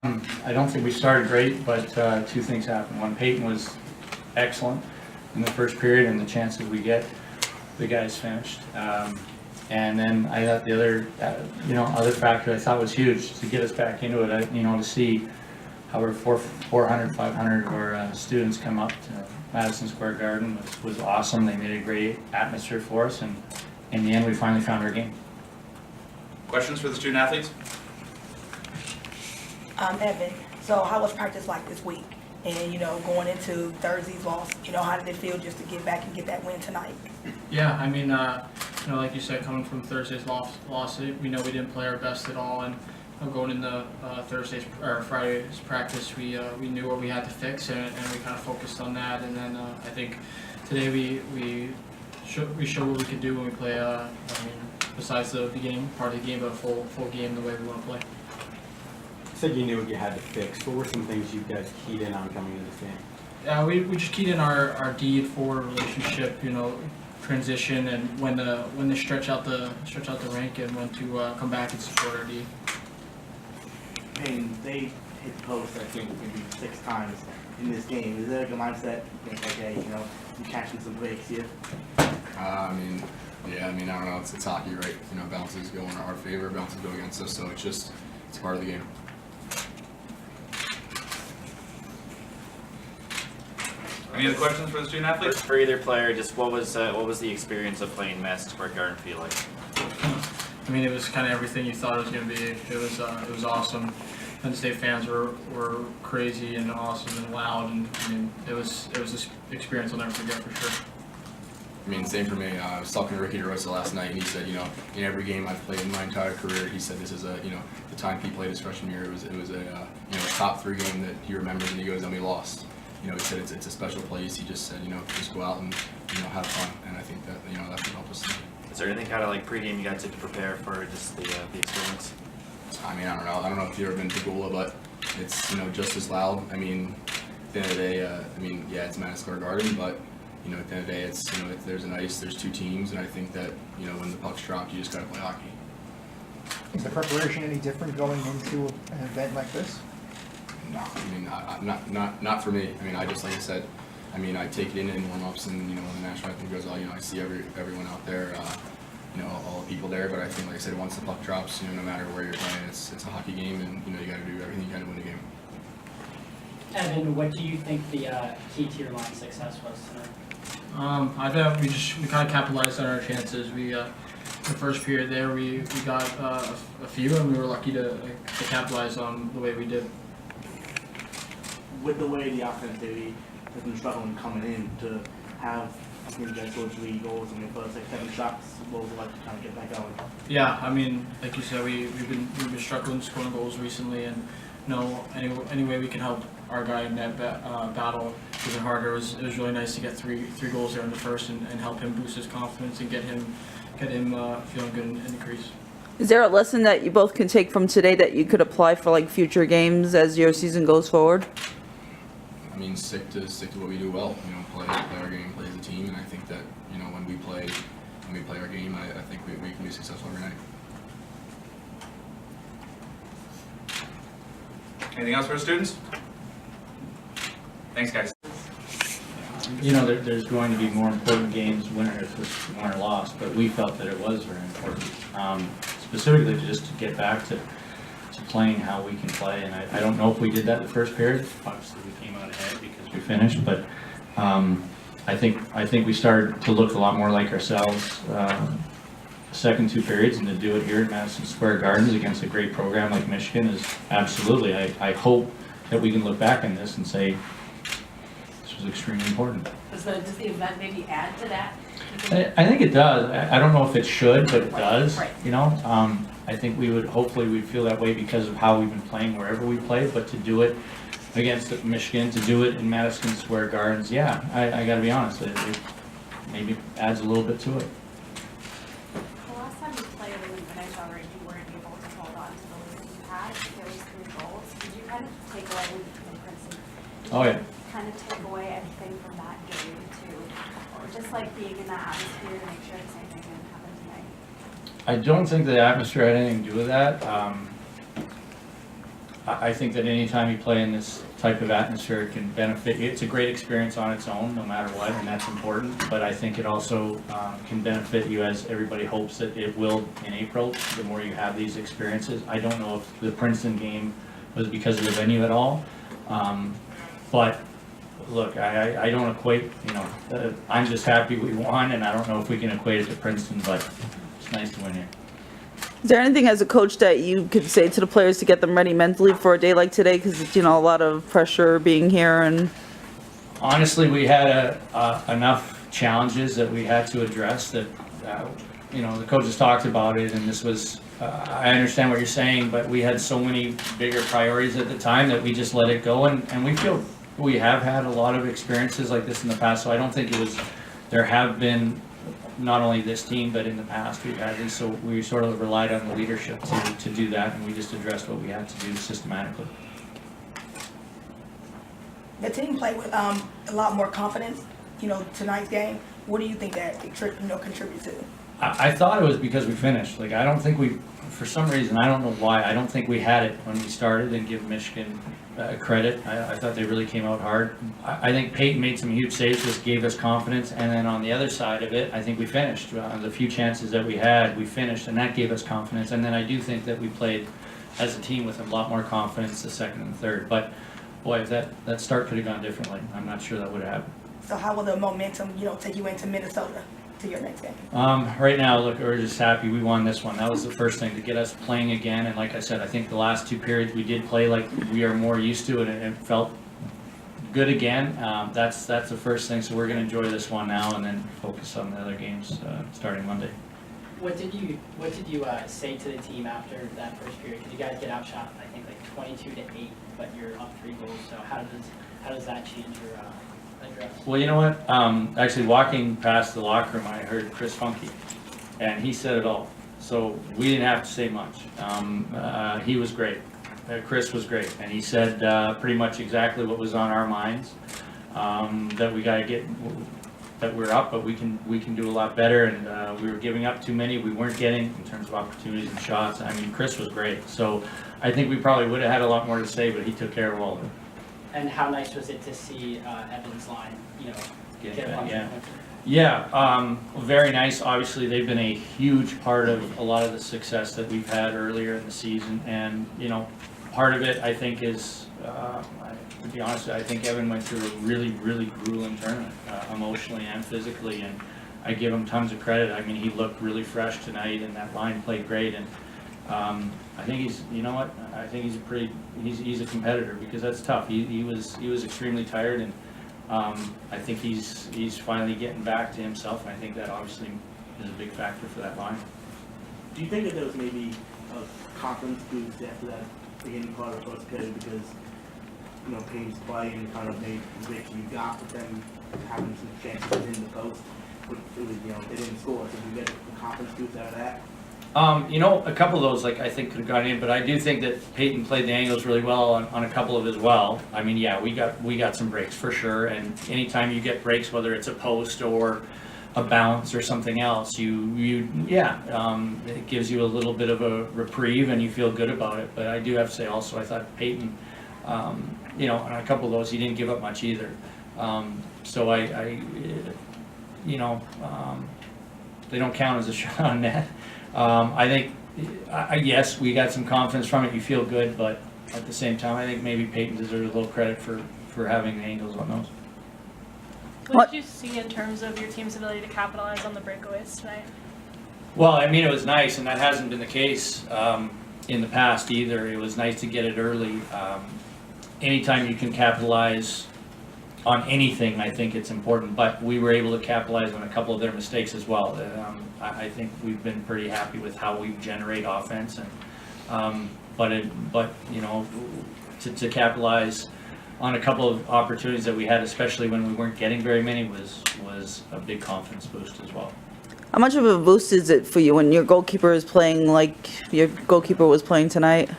I don't think we started great, but two things happened. One, Peyton was excellent in the first period, and the chances we get, the guys finished. And then I thought the other, other factor I thought was huge to get us back into it. To see how our 400, 500 of our students come up to Madison Square Garden was awesome. They made a great atmosphere for us, and in the end, we finally found our game. Questions for the student athletes? Evan, so how was practice like this week? And, going into Thursday's loss, how did it feel just to get back and get that win tonight? Yeah, I mean, like you said, coming from Thursday's loss, we know we didn't play our best at all, and going into Friday's practice, we knew what we had to fix, and we kind of focused on that. And then I think today we showed what we could do when we play. Besides the game, part of the game, but a full game the way we want to play. You said you knew what you had to fix. What were some things you guys keyed in on coming into this game? Yeah, we just keyed in our D-forward relationship, transition, and when to stretch out the rink, and when to come back and support our D. Peyton, they hit the post, I think, maybe 6 times in this game. Is there like a mindset, okay, you're catching some breaks here? I don't know. It's hockey, right? Bounces go in our favor, bounces go against us, so it's part of the game. Any other questions for the student athletes? For either player, just what was the experience of playing Madison Square Garden feel like? I mean, it was kind of everything you thought it was going to be. It was awesome. Penn State fans were crazy and awesome and loud, and it was this experience I'll never forget for sure. Same for me. I was talking to Ricky DeRosa last night, and he said, in every game I've played in my entire career, he said this is the time he played his freshman year, it was a top 3 game that he remembers, and he goes, and we lost. He said it's a special place. He just said, just go out and have fun, and I think that that's what helped us. Is there anything kind of like pregame you guys did to prepare for just the experience? I don't know if you've ever been to Gula, but it's just as loud. At the end of the day, it's Madison Square Garden, but at the end of the day, it's there's an ice, there's 2 teams, and I think that when the puck's dropped, you just got to play hockey. Is the preparation any different going into an event like this? No, not for me. I just, like I said, I take it in warm-ups, and when the national anthem goes on, I see everyone out there, all the people there. But I think, like I said, once the puck drops, no matter where you're playing, it's a hockey game, and you got to do everything you can to win the game. Evan, what do you think the key to your line success was tonight? I thought we kind of capitalized on our chances. The first period there, we got a few, and we were lucky to capitalize on the way we did. With the way the offensivity has been struggling coming in, to have you guys score 3 goals in your first 7 shots, what was it like to kind of get that going? Yeah, like you said, we've been struggling scoring goals recently, and any way we can help our guy in that battle even harder. It was really nice to get three goals there in the first, and help him boost his confidence and get him feeling good in the crease. Is there a lesson that you both can take from today that you could apply for future games as your season goes forward? Stick to what we do well. Play our game, play as a team, and I think that when we play our game, I think we can be successful every night. Anything else for the students? Thanks, guys. There's going to be more important games, winner if it's win or loss, but we felt that it was very important, specifically just to get back to playing how we can play. And I don't know if we did that the first period. Obviously, we came out ahead because we finished, but I think we started to look a lot more like ourselves second 2 periods, and to do it here at Madison Square Gardens against a great program like Michigan is absolutely. I hope that we can look back on this and say this was extremely important. Does the event maybe add to that? I think it does. I don't know if it should, but it does. Right. I think hopefully we'd feel that way because of how we've been playing wherever we play, but to do it against Michigan, to do it in Madison Square Gardens, yeah, I got to be honest, it maybe adds a little bit to it. The last time you played in the NHL, you weren't able to hold on to the lead you had. There was 3 goals. Did you kind of take away from Princeton? Oh yeah. Kind of take away anything from that game too, or just being in that atmosphere to make sure the same thing didn't happen tonight? I don't think the atmosphere had anything to do with that. I think that anytime you play in this type of atmosphere, it can benefit you. It's a great experience on its own, no matter what, and that's important. But I think it also can benefit you, as everybody hopes that it will in April, the more you have these experiences. I don't know if the Princeton game was because of the venue at all. But look, I don't equate, I'm just happy we won, and I don't know if we can equate it to Princeton, but it's nice to win here. Is there anything as a coach that you could say to the players to get them ready mentally for a day like today? Because it's, a lot of pressure being here and... Honestly, we had enough challenges that we had to address that, the coaches talked about it, and this was, I understand what you're saying, but we had so many bigger priorities at the time that we just let it go, and we feel we have had a lot of experiences like this in the past, so I don't think there have been, not only this team, but in the past we've had these, so we sort of relied on the leadership to do that, and we just addressed what we had to do systematically. The team played with a lot more confidence, tonight's game. What do you think that contributes to? I thought it was because we finished. Like, I don't think for some reason, I don't know why, I don't think we had it when we started, and give Michigan credit. I thought they really came out hard. I think Peyton made some huge saves, just gave us confidence, and then on the other side of it, I think we finished. The few chances that we had, we finished, and that gave us confidence. And then I do think that we played as a team with a lot more confidence the second and third. But boy, if that start could have gone differently, I'm not sure that would have happened. So how will the momentum, take you into Minnesota to your next game? Right now, look, we're just happy we won this one. That was the first thing, to get us playing again. And like I said, I think the last two periods we did play like we are more used to it, and it felt good again. That's the first thing. So we're going to enjoy this one now, and then focus on the other games starting Monday. What did you say to the team after that first period? Because you guys get outshot, I think, like 22-8, but you're up 3 goals. So how does that change your address? Well, you know what? Actually, walking past the locker room, I heard Chris Funky, and he said it all. So we didn't have to say much. He was great. Chris was great, and he said pretty much exactly what was on our minds. That we got to get, that we're up, but we can do a lot better, and we were giving up too many. We weren't getting in terms of opportunities and shots. I mean, Chris was great. So I think we probably would have had a lot more to say, but he took care of all of it. And how nice was it to see Evans' line, get a bunch of points? Yeah, very nice. Obviously, they've been a huge part of a lot of the success that we've had earlier in the season, and part of it I think is, to be honest, I think Evan went through a really, really grueling tournament, emotionally and physically, and I give him tons of credit. I mean, he looked really fresh tonight, and that line played great, and I think he's, I think he's a competitor, because that's tough. He was extremely tired, and I think he's finally getting back to himself, and I think that obviously is a big factor for that line. Do you think that there was maybe a confidence boost after that beginning part of the first period, because Payne's play and kind of made the break you got, but then having some chances in the post, but it was they didn't score. So did you get a confidence boost out of that? A couple of those, I think could have gone in, but I do think that Peyton played the angles really well on a couple of as well. I mean, yeah, we got some breaks for sure, and anytime you get breaks, whether it's a post or a bounce or something else, it gives you a little bit of a reprieve, and you feel good about it. But I do have to say also, I thought Peyton, on a couple of those, he didn't give up much either. So they don't count as a shot on net. I think, yes, we got some confidence from it. You feel good, but at the same time, I think maybe Peyton deserves a little credit for having the angles on those. What did you see in terms of your team's ability to capitalize on the breakaways tonight? Well, I mean, it was nice, and that hasn't been the case in the past either. It was nice to get it early. Anytime you can capitalize on anything, I think it's important, but we were able to capitalize on a couple of their mistakes as well. I think we've been pretty happy with how we generate offense, and to capitalize on a couple of opportunities that we had, especially when we weren't getting very many, was a big confidence boost as well. How much of a boost is it for you when your goalkeeper is playing like your goalkeeper was playing tonight?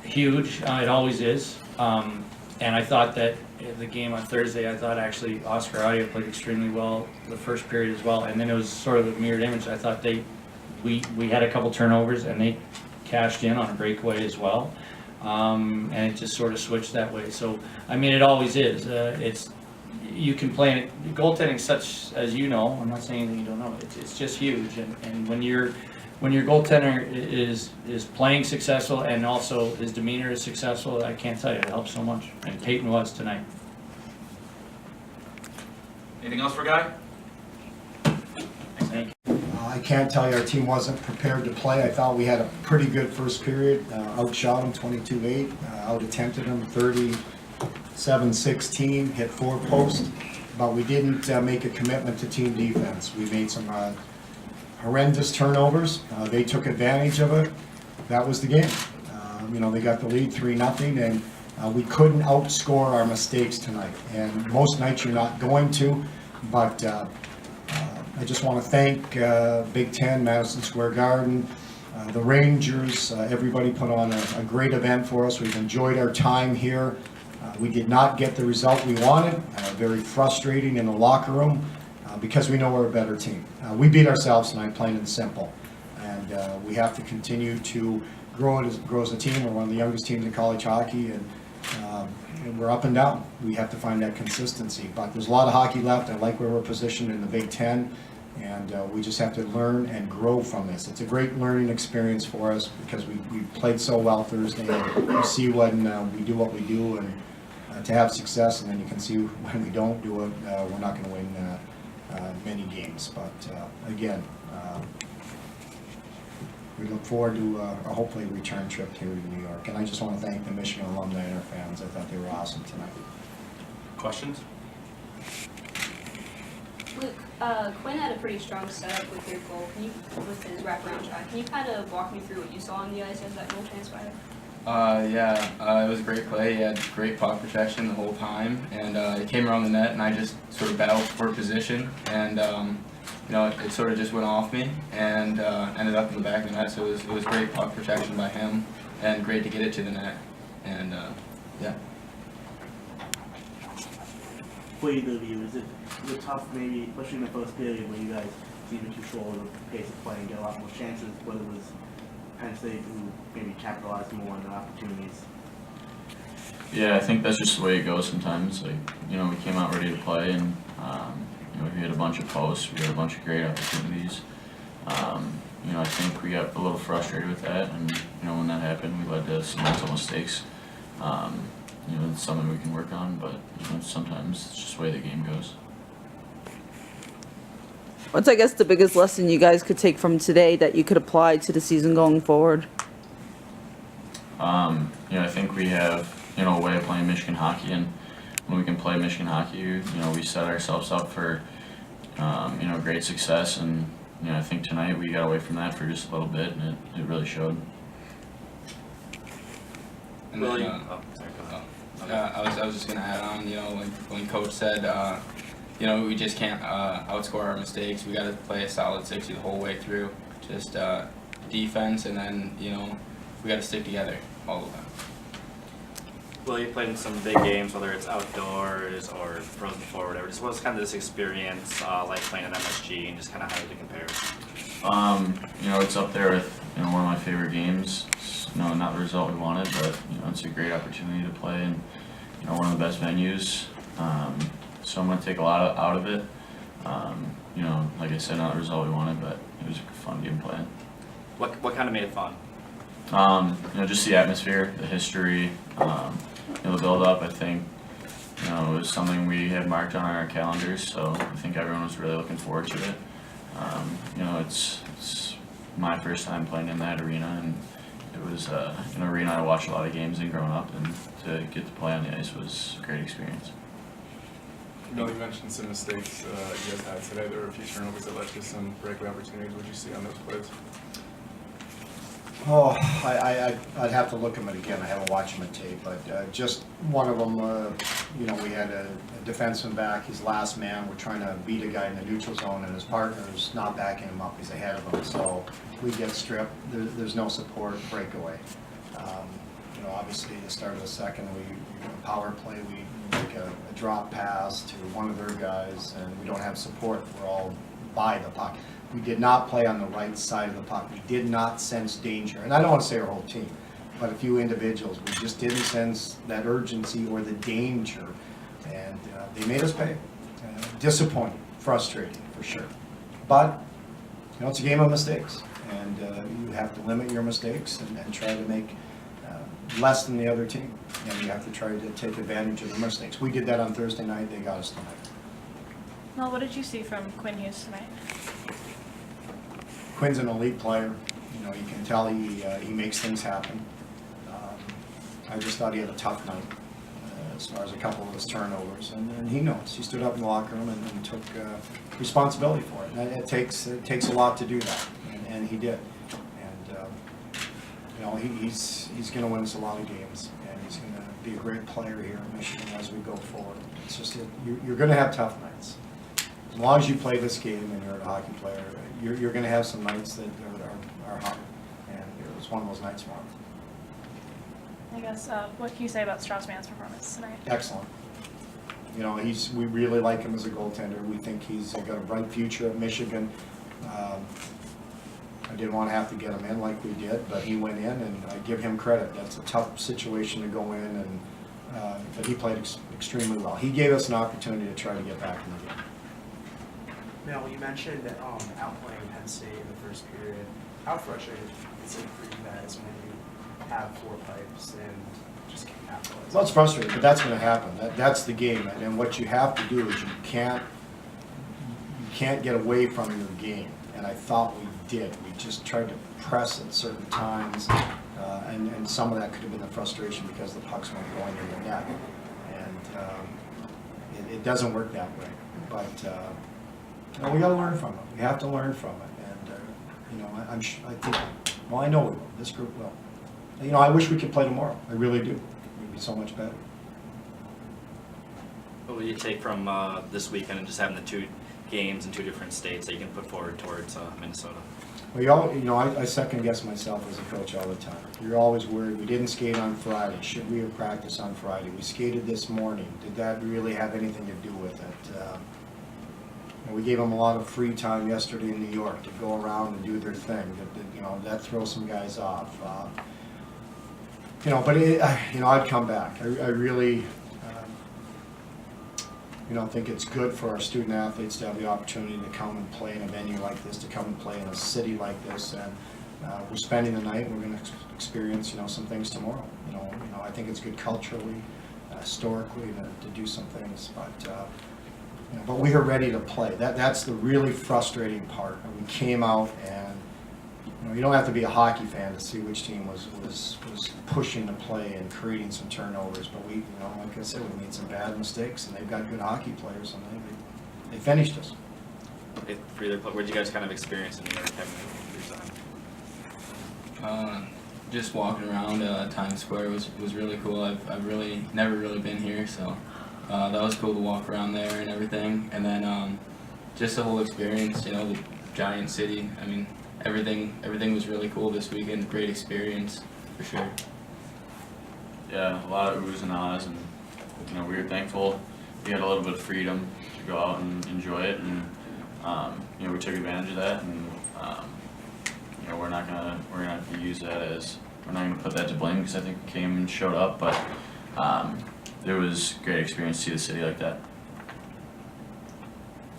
Huge. It always is. And I thought that the game on Thursday, I thought actually Oscar Audio played extremely well the first period as well. And then it was sort of a mirrored image. I thought we had a couple turnovers, and they cashed in on a breakaway as well. and it just sort of switched that way. So, I mean, it always is. You can play in it. Goaltending, such as you know, I'm not saying anything you don't know. It's just huge, and when your goaltender is playing successful and also his demeanor is successful, I can't tell you, it helps so much. And Peyton was tonight. Anything else for Guy? Thank you. I can't tell you our team wasn't prepared to play. I thought we had a pretty good first period. Outshot them 22-8, out-attempted them 37-16, hit 4 posts, but we didn't make a commitment to team defense. We made some horrendous turnovers. They took advantage of it. That was the game. They got the lead 3-0, and we couldn't outscore our mistakes tonight. And most nights you're not going to, but I just want to thank Big Ten, Madison Square Garden, the Rangers, everybody put on a great event for us. We've enjoyed our time here. We did not get the result we wanted, very frustrating in the locker room because we know we're a better team. We beat ourselves tonight, plain and simple. And we have to continue to grow as a team. We're one of the youngest teams in college hockey, and we're up and down. We have to find that consistency. But there's a lot of hockey left. I like where we're positioned in the Big Ten, and we just have to learn and grow from this. It's a great learning experience for us because we played so well Thursday. You see when we do what we do, and to have success, and then you can see when we don't do it, we're not going to win many games. But again, we look forward to a hopefully return trip here to New York. And I just want to thank the Michigan alumni and our fans. I thought they were awesome tonight. Questions? Luke, Quinn had a pretty strong setup with your goal. With his wraparound shot. Can you kind of walk me through what you saw on the ice as that goal transpired? It was a great play. He had great puck protection the whole time, and it came around the net, and I just sort of battled for position, and it sort of just went off me and ended up in the back of the net. So it was great puck protection by him, and great to get it to the net, and yeah. For either of you, is it tough, maybe, especially in the first period, where you guys seem to control the pace of play and get a lot more chances, whether it was Penn State who maybe capitalized more on the opportunities? Yeah, I think that's just the way it goes sometimes. We came out ready to play, and we hit a bunch of posts. We had a bunch of great opportunities. I think we got a little frustrated with that, and when that happened, we led to some mental mistakes. It's something we can work on, but sometimes it's just the way the game goes. What's, I guess, the biggest lesson you guys could take from today that you could apply to the season going forward? I think we have, a way of playing Michigan hockey, and when we can play Michigan hockey, we set ourselves up for, great success, and, I think tonight we got away from that for just a little bit, and it really showed. And then, I was just gonna add on, when Coach said, we just can't outscore our mistakes. We got to play a solid 60 the whole way through. Just defense, and then we got to stick together all the time. Well, you played in some big games, whether it's outdoors or Frozen Four or whatever. Just what's kind of this experience like playing at MSG, and just kind of how did it compare? It's up there with one of my favorite games. It's, not the result we wanted, but it's a great opportunity to play in one of the best venues. So I'm going to take a lot out of it. Like I said, not the result we wanted, but it was a fun game playing. What kind of made it fun? Just the atmosphere, the history, the build-up. I think it was something we had marked on our calendars, so I think everyone was really looking forward to it. It's my first time playing in that arena, and it was an arena I watched a lot of games in growing up, and to get to play on the ice was a great experience. You mentioned some mistakes you guys had today. There were a few turnovers that led to some breakaway opportunities. What did you see on those plays? Oh, I'd have to look at them again. I haven't watched them on tape, but just one of them, we had a defenseman back, he's last man. We're trying to beat a guy in the neutral zone, and his partner's not backing him up. He's ahead of him, so we get stripped. There's no support, breakaway. Obviously, the start of the second, we power play, we make a drop pass to one of their guys, and we don't have support. We're all by the puck. We did not play on the right side of the puck. We did not sense danger. And I don't want to say our whole team. but a few individuals. We just didn't sense that urgency or the danger, and they made us pay. Disappointing, frustrating for sure. But it's a game of mistakes, and you have to limit your mistakes and try to make less than the other team, and you have to try to take advantage of the mistakes. We did that on Thursday night. They got us tonight. Mel, what did you see from Quinn Hughes tonight? Quinn's an elite player. You can tell he makes things happen. I just thought he had a tough night as far as a couple of his turnovers, and he knows. He stood up in the locker room and took responsibility for it. And it takes a lot to do that, and he did. And he's going to win us a lot of games, and he's going to be a great player here in Michigan as we go forward. It's just you're going to have tough nights. As long as you play this game and you're a hockey player, you're going to have some nights that are hard, and it was one of those nights for him. I guess, what can you say about Strauss-Mann's performance tonight? Excellent. We really like him as a goaltender. We think he's got a bright future at Michigan. I didn't want to have to get him in like we did, but he went in, and I give him credit. That's a tough situation to go in, and but he played extremely well. He gave us an opportunity to try to get back in the game. Mel, you mentioned outplaying Penn State in the first period. How frustrating is it for you guys when you have 4 pipes and just can't capitalize? Well, it's frustrating, but that's going to happen. That's the game, and what you have to do is you can't get away from your game. And I thought we did. We just tried to press at certain times, and some of that could have been the frustration because the pucks weren't going in the net. And it doesn't work that way. But we got to learn from it. We have to learn from it. And I know we will. This group will. I wish we could play tomorrow. I really do. We'd be so much better. What will you take from this weekend and just having the 2 games in 2 different states that you can put forward towards Minnesota? Well, I second guess myself as a coach all the time. You're always worried. We didn't skate on Friday. Should we have practiced on Friday? We skated this morning. Did that really have anything to do with it? We gave them a lot of free time yesterday in New York to go around and do their thing. That throws some guys off. But I'd come back. I really. Think it's good for our student athletes to have the opportunity to come and play in a venue like this, to come and play in a city like this, and we're spending the night. We're going to experience, some things tomorrow. I think it's good culturally, historically, to do some things, but we are ready to play. That's the really frustrating part. We came out and. You don't have to be a hockey fan to see which team was pushing the play and creating some turnovers. But we, like I said, we made some bad mistakes, and they've got good hockey players, and they finished us. For either, what did you guys kind of experience in New York having your time? Just walking around Times Square was really cool. I've really never really been here, so that was cool to walk around there and everything. And then just the whole experience, the giant city. I mean. Everything was really cool this weekend. Great experience, for sure. Yeah, a lot of oohs and ahs, and we were thankful we had a little bit of freedom to go out and enjoy it, and we took advantage of that, and we're not gonna use that as we're not gonna put that to blame because I think we came and showed up, but it was a great experience to see the city like that.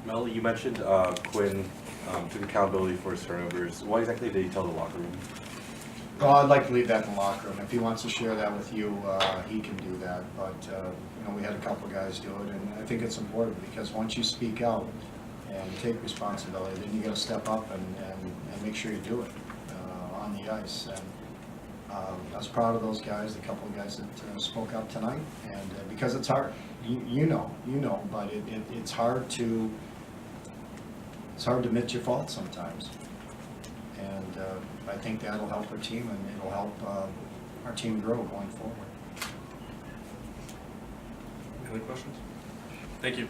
Mel, you mentioned Quinn took accountability for his turnovers. What exactly did he tell the locker room? Well, I'd like to leave that in the locker room. If he wants to share that with you, he can do that. But we had a couple of guys do it, and I think it's important because once you speak out and take responsibility, then you got to step up and make sure you do it on the ice. And I was proud of those guys, the couple of guys that spoke up tonight, and because it's hard. You know, but it's hard to. It's hard to admit your faults sometimes, and I think that'll help our team, and it'll help our team grow going forward. Any other questions? Thank you.